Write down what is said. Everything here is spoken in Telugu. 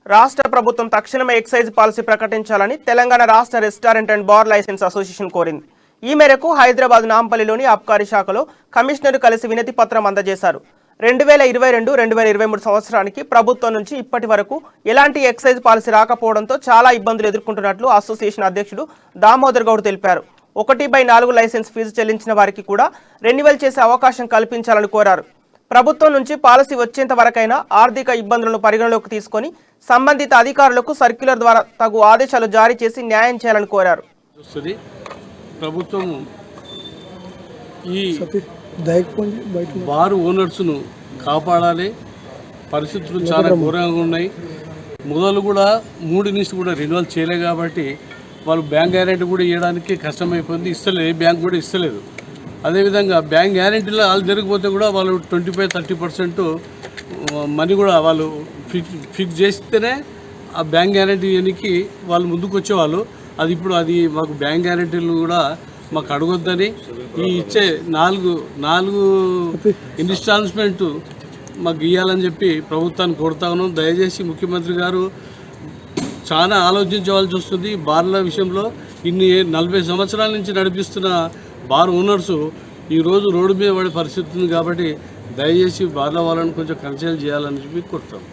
రాష్ట్ర ప్రభుత్వం తక్షణమే ఎక్సైజ్ పాలసీ ప్రకటించాలని తెలంగాణ రాష్ట్ర restaurant and bar licence association కోరింది. ఈ మేరకు హైదరాబాద్ నాంపల్లిలోని ఆబ్కారీ శాఖలో కమిషనర్ కలిసి వినతి పత్రం అందజేశారు. 2022-2023 సంవత్సరానికి ప్రభుత్వం నుంచి ఇప్పటి వరకు ఎలాంటి ఎక్సైజ్ పాలసీ రాకపోవడంతో చాలా ఇబ్బందులు ఎదుర్కొంటున్నట్లు అసోసియేషన్ అధ్యక్షుడు దామోదర్ గౌడ్ తెలిపారు. 1/4 లైసెన్స్ ఫీజు చెల్లించిన వారికి కూడా రెన్యువల్ చేసే అవకాశం కల్పించాలని కోరారు. ప్రభుత్వం నుంచి పాలసీ వచ్చేంత వరకైనా ఆర్థిక ఇబ్బందులను పరిగణలోకి తీసుకొని సంబంధిత అధికారులకు సర్క్యులర్ ద్వారా తగు ఆదేశాలు జారీ చేసి న్యాయం చేయాలని కోరారు. ప్రభుత్వం ఈ బార్ ఓనర్స్ను కాపాడాలి. పరిస్థితులు చాలా ఘోరంగా ఉన్నాయి. మొదలు కూడా 3 నుంచి కూడా రెన్యువల్ చేయలేదు కాబట్టి వాళ్ళు బ్యాంక్ గ్యారెంటీ కూడా ఇవ్వడానికి కష్టమైపోయింది. ఇస్తలేదు, ఏ బ్యాంక్ కూడా ఇస్తలేదు. అదేవిధంగా బ్యాంక్ గ్యారెంటీలో వాళ్ళు జరిగిపోతే కూడా వాళ్ళు 25-30% మనీ కూడా వాళ్ళు ఫిక్స్ చేస్తేనే ఆ బ్యాంక్ గ్యారెంటీ ఇవ్వడానికి వాళ్ళు ముందుకు వచ్చేవాళ్ళు. అది ఇప్పుడు అది మాకు బ్యాంక్ గ్యారెంటీలు కూడా మాకు అడగొద్దని ఈ ఇచ్చే 4 ఇన్స్టాల్మెంట్ మాకు ఇవ్వాలని చెప్పి ప్రభుత్వాన్ని కోరుతా ఉన్నాం. దయచేసి ముఖ్యమంత్రి గారు చాలా ఆలోచించవలసి వస్తుంది. బార్ల విషయంలో 40 సంవత్సరాల నుంచి నడిపిస్తున్న బార్ ఓనర్సు ఈరోజు రోడ్డు మీద పడే పరిస్థితి ఉంది కాబట్టి దయచేసి బార్ల వాళ్ళని కొంచెం కన్సల్ట్ చేయాలని చెప్పి కోరుతాం.